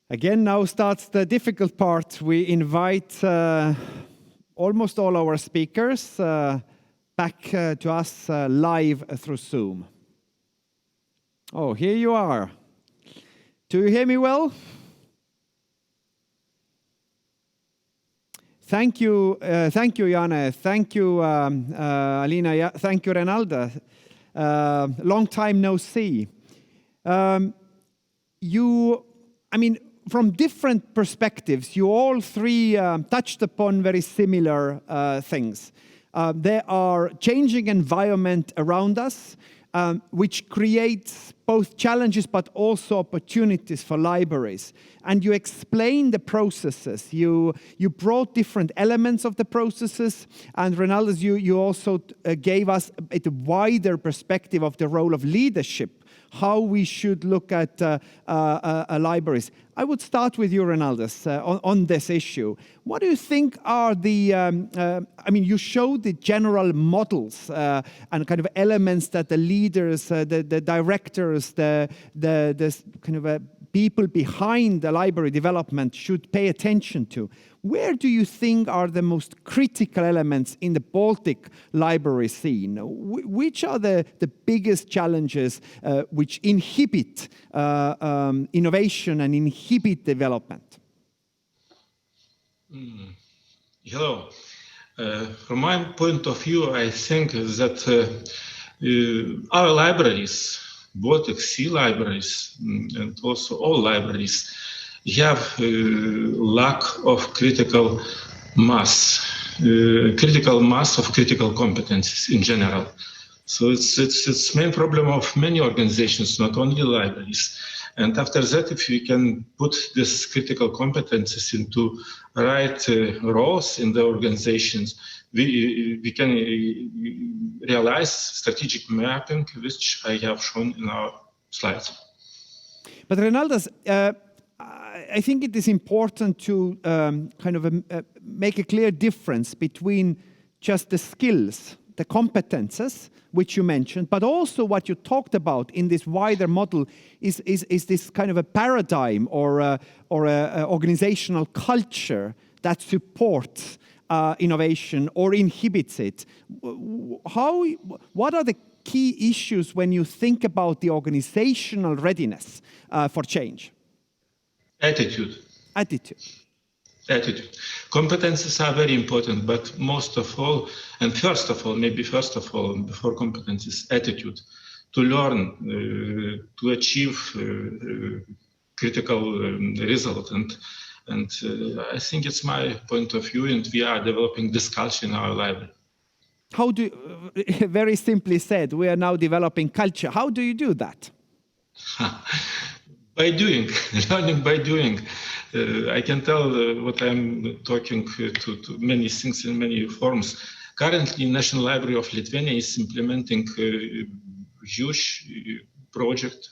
Again, now starts the difficult part. We invite almost all our speakers back to us live through Zoom. Oh, here you are. Do you hear me well? Thank you, Janne. Thank you, Alīna. Thank you, Renaldas. Long time no see. From different perspectives, you all three touched upon very similar things. There are changing environment around us, which creates both challenges but also opportunities for libraries. And you explained the processes. You brought different elements of the processes. And Renaldas, you also gave us a wider perspective of the role of leadership, how we should look at libraries. I would start with you, Renaldas, on this issue. What do you think are the, you showed the general models and kind of elements that the leaders, the directors, the kind of people behind the library development should pay attention to. Where do you think are the most critical elements in the Baltic library scene? Which are the biggest challenges which inhibit innovation and inhibit development? Hello. From my point of view, I think that our libraries, Baltic Sea libraries, and also all libraries, have lack of critical mass of critical competencies in general. So it's main problem of many organizations, not only libraries. And after that, if we can put this critical competencies into right roles in the organizations, we can realize strategic mapping, which I have shown in our slides. But Renaldas, I think it is important to make a clear difference between just the skills, the competences, which you mentioned, but also what you talked about in this wider model is this kind of a paradigm or a organizational culture that supports innovation or inhibits it. What are the key issues when you think about the organizational readiness for change? Attitude. Competences are very important, but most of all, and first of all, before competences, attitude. To learn, to achieve critical result. And I think it's my point of view, and we are developing this culture in our library. Very simply said, we are now developing culture. How do you do that? By doing, learning by doing. I can tell what I'm talking to many things in many forms. Currently, National Library of Lithuania is implementing huge project,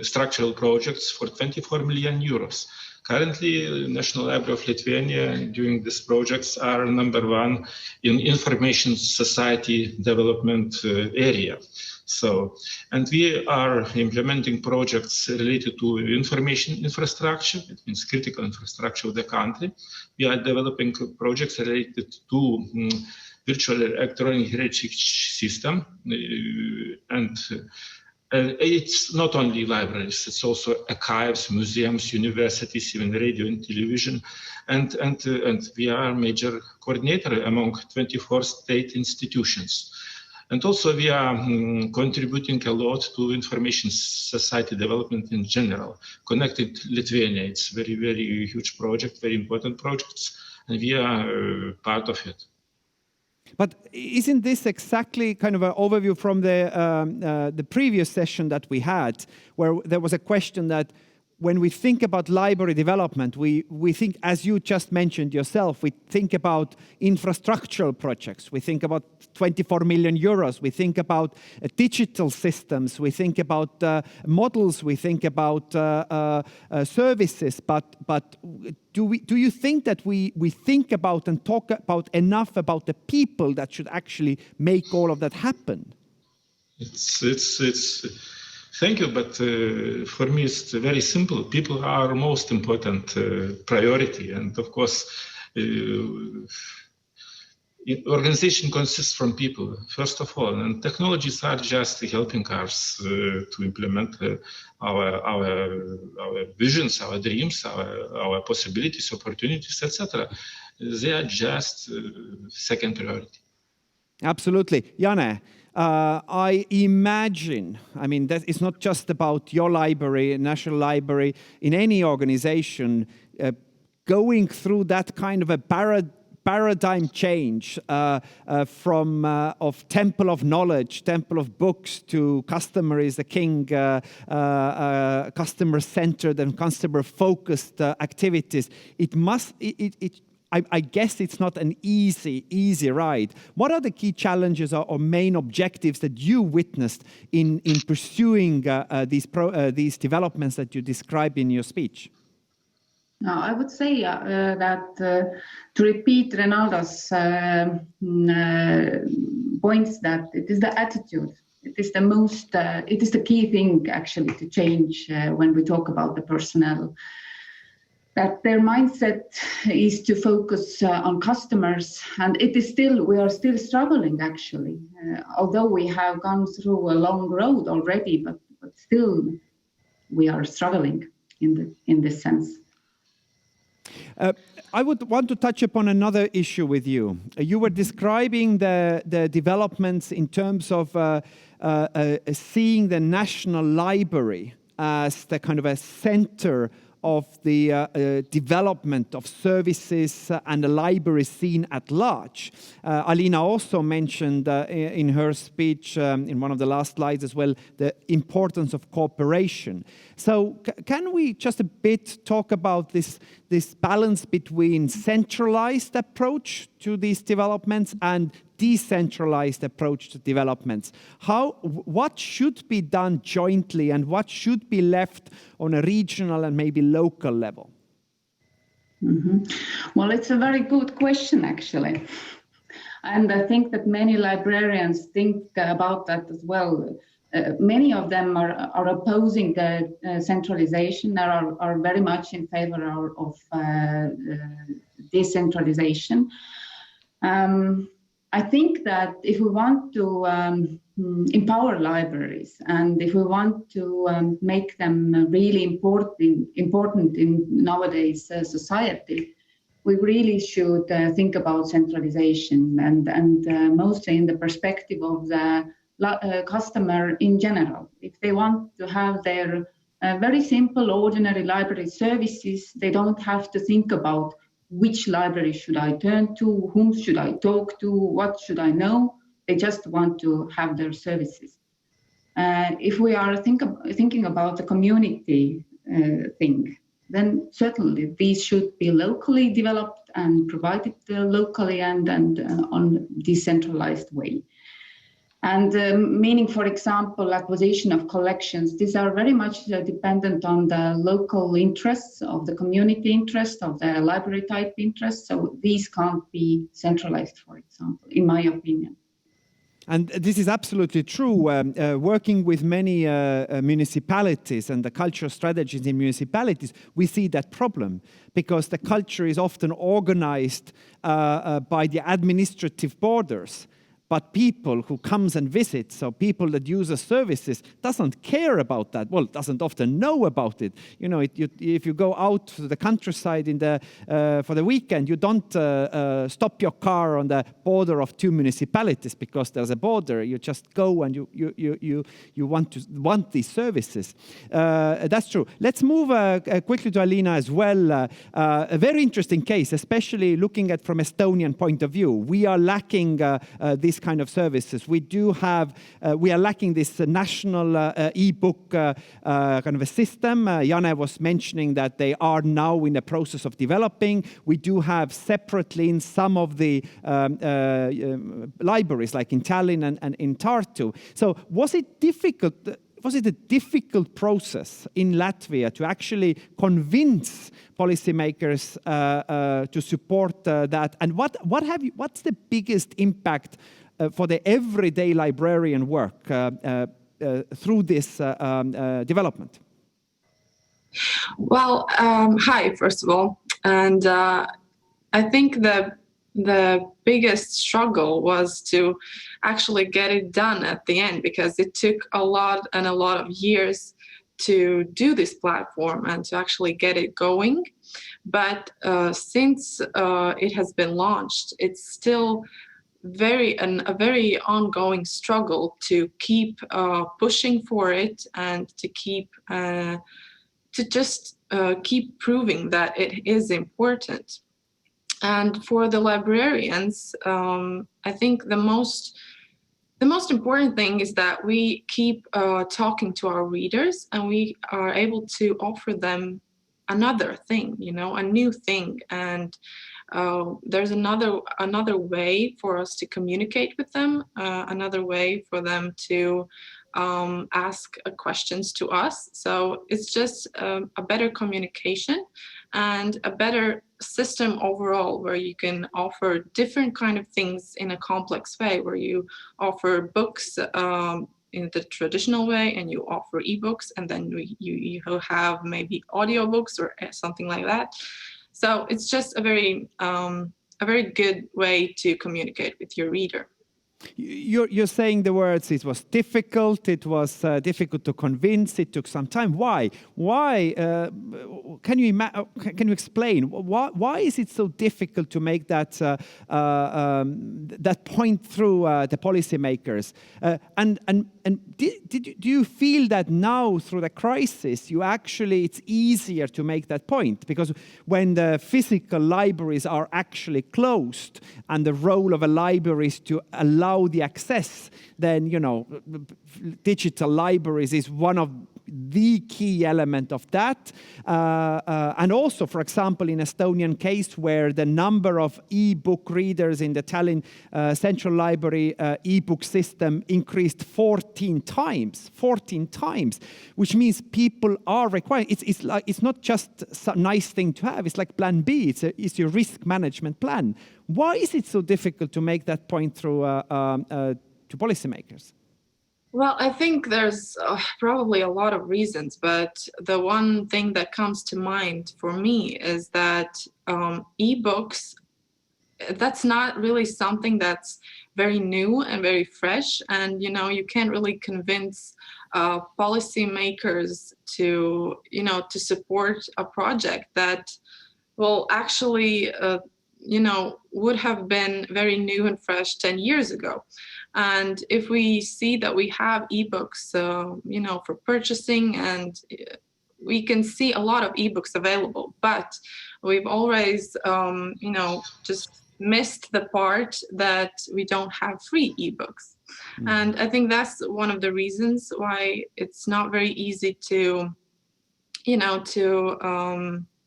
structural projects for 24 million euros. Currently, National Library of Lithuania doing these projects are #1 in information society development area. So, and we are implementing projects related to information infrastructure. It means critical infrastructure of the country. We are developing projects related to virtual electronic heritage system. And it's not only libraries, it's also archives, museums, universities, even radio and television. And we are a major coordinator among 24 state institutions. And also we are contributing a lot to information society development in general. Connected Lithuania, it's very, very huge project, very important projects, and we are part of it. But isn't this exactly kind of an overview from the previous session that we had, where there was a question that when we think about library development, we think, as you just mentioned yourself, we think about infrastructural projects, we think about 24 million euros, we think about digital systems, we think about models, we think about services, but do you think that we think about and talk about enough about the people that should actually make all of that happen? Thank you, but for me it's very simple. People are most important priority, and of course, organization consists from people first of all, and technologies are just helping us to implement our visions, our dreams, our possibilities, opportunities, etc. They are just second priority. Absolutely. Jane, I imagine, I mean, that it's not just about your library, National Library, in any organization, going through that kind of a paradigm change from of temple of knowledge, temple of books, to customer is the king, customer-centered and customer-focused activities. I guess it's not an easy ride. What are the key challenges or main objectives that you witnessed in pursuing these developments that you described in your speech? No, I would say that to repeat Renaldas' points, that it is the attitude. It is the key thing actually to change when we talk about the personnel. That their mindset is to focus on customers, and we are still struggling actually, although we have gone through a long road already, but still we are struggling in this sense. I would want to touch upon another issue with you. You were describing the developments in terms of seeing the National Library as the kind of a center of the development of services and the library scene at large. Alīna also mentioned in her speech, in one of the last slides as well, the importance of cooperation. So can we just a bit talk about this balance between centralized approach to these developments and decentralized approach to developments? What should be done jointly and what should be left on a regional and maybe local level? Mm-hmm. Well, it's a very good question, actually. And I think that many librarians think about that as well. Many of them are opposing the centralization, are very much in favor of decentralization. I think that if we want to empower libraries and if we want to make them really important in nowadays society, we really should think about centralization and mostly in the perspective of the customer in general. If they want to have their very simple, ordinary library services, they don't have to think about which library should I turn to, whom should I talk to, what should I know. They just want to have their services. If we are thinking about the community thing, then certainly these should be locally developed and provided locally and on decentralized way. And meaning, for example, acquisition of collections, these are very much dependent on the local interests of the community interest, of the library type interest. So these can't be centralized, for example, in my opinion. And this is absolutely true. Working with many municipalities and the cultural strategies in municipalities, we see that problem because the culture is often organized by the administrative borders. But people who comes and visits, so people that use the services, doesn't care about that. Well, doesn't often know about it. You know, if you go out to the countryside for the weekend, you don't stop your car on the border of two municipalities because there's a border. You just go and you want these services. That's true. Let's move quickly to Alīna as well. A very interesting case, especially looking at from Estonian point of view. We are lacking this kind of services. We are lacking this national e-book kind of a system. Jane was mentioning that they are now in the process of developing. We do have separately in some of the libraries, like in Tallinn and in Tartu. So was it a difficult process in Latvia to actually convince policymakers to support that? And what's the biggest impact for the everyday librarian work? through this development? Well, hi, first of all. And I think the biggest struggle was to actually get it done at the end, because it took a lot of years to do this platform and to actually get it going. But since it has been launched, it's still a very ongoing struggle to keep pushing for it and to keep keep proving that it is important. And for the librarians, I think the most important thing is that we keep talking to our readers, and we are able to offer them another thing, a new thing. And there's another way for us to communicate with them, another way for them to ask questions to us. So it's just a better communication and a better system overall, where you can offer different kind of things in a complex way, where you offer books in the traditional way, and you offer ebooks, and then you have maybe audiobooks or something like that. So it's just a very good way to communicate with your reader. You're saying the words, it was difficult to convince, it took some time. Why? Can you explain? Why is it so difficult to make that point through the policymakers? And do you feel that now through the crisis, it's easier to make that point? Because when the physical libraries are actually closed, and the role of a library is to allow the access, then digital libraries is one of the key element of that. And also, for example, in Estonian case, where the number of e-book readers in the Tallinn Central Library e-book system increased 14 times, which means people are required. It's not just a nice thing to have. It's like plan B. It's your risk management plan. Why is it so difficult to make that point through to policymakers? Well, I think there's probably a lot of reasons, but the one thing that comes to mind for me is that ebooks, that's not really something that's very new and very fresh. And, you can't really convince policymakers to support a project that will actually, would have been very new and fresh 10 years ago. And if we see that we have ebooks, for purchasing, and we can see a lot of ebooks available, but we've always, just missed the part that we don't have free ebooks. Mm-hmm. And I think that's one of the reasons why it's not very easy to,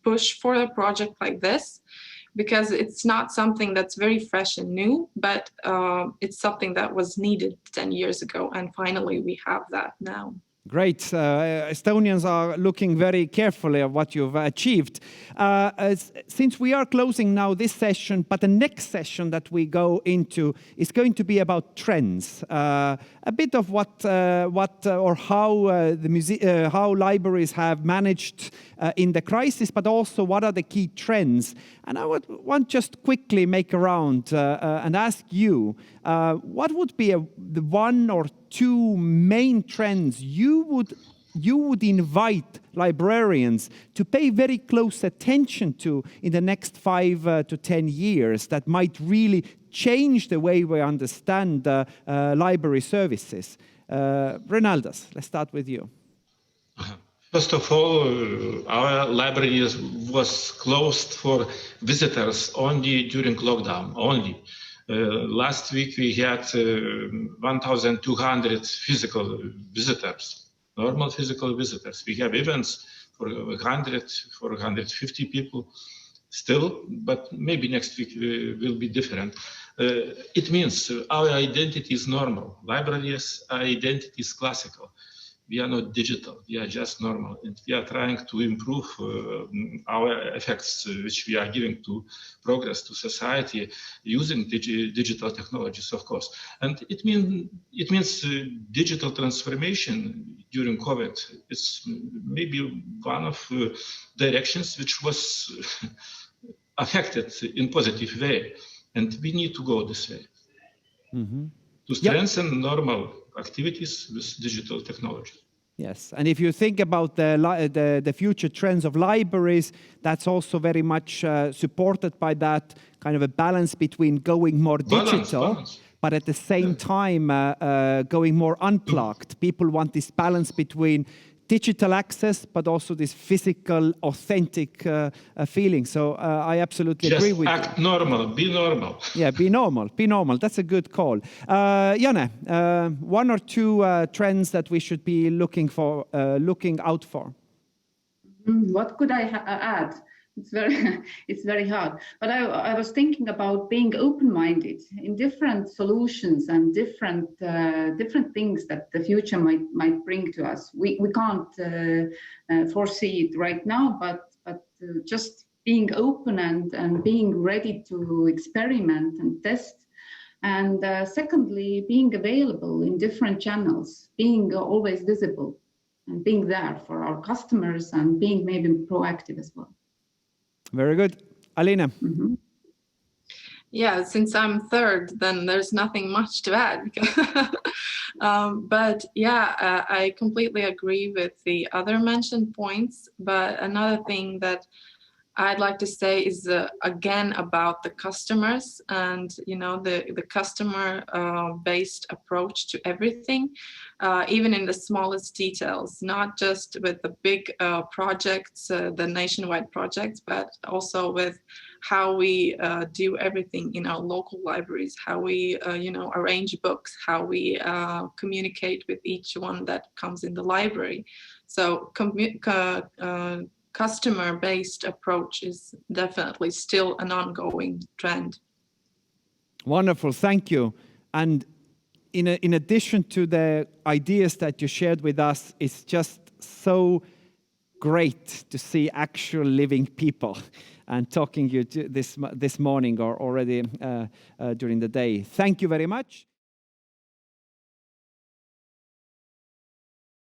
push for a project like this. Because it's not something that's very fresh and new, but it's something that was needed 10 years ago, and finally we have that now. Great. Estonians are looking very carefully at what you've achieved. Since we are closing now this session, but the next session that we go into is going to be about trends. A bit of how libraries have managed in the crisis, but also what are the key trends. And I would want just quickly make a round and ask you, what would be the one or two main trends you would invite librarians to pay very close attention to in the next 5 to 10 years that might really change the way we understand library services? Renaldas, let's start with you. First of all, our library was closed for visitors only during lockdown, only. Last week we had 1,200 physical visitors, normal physical visitors. We have events for 100, for 150 people still, but maybe next week will be different. It means our identity is normal. Libraries' identity is classical. we are not digital, we are just normal, and we are trying to improve our effects which we are giving to progress to society using digital technologies, of course. And it means digital transformation during COVID. It's maybe one of directions which was affected in positive way, and we need to go this way to strengthen normal activities with digital technology. Yes, and if you think about the future trends of libraries, that's also very much supported by that kind of a balance between going more digital, but at the same time going more unplugged. People want this balance between digital access, but also this physical, authentic feeling. So I absolutely agree with you. Just act normal, be normal. Yeah, be normal, be normal. That's a good call. Janne, one or two trends that we should be looking out for? What could I add? It's very hard. But I was thinking about being open-minded in different solutions and different things that the future might bring to us. We can't foresee it right now, but just being open and being ready to experiment and test. And secondly, being available in different channels, being always visible and being there for our customers and being maybe proactive as well. Very good. Alīna? Yeah, since I'm third, then there's nothing much to add. But yeah, I completely agree with the other mentioned points. But another thing that I'd like to say is again about the customers and the customer based approach to everything, even in the smallest details, not just with the big projects, the nationwide projects, but also with how we do everything in our local libraries, how we arrange books, how we communicate with each one that comes in the library. So customer-based approach is definitely still an ongoing trend. Wonderful, thank you. And in addition to the ideas that you shared with us, it's just so great to see actual living people and talking to you this morning or already during the day. Thank you very much.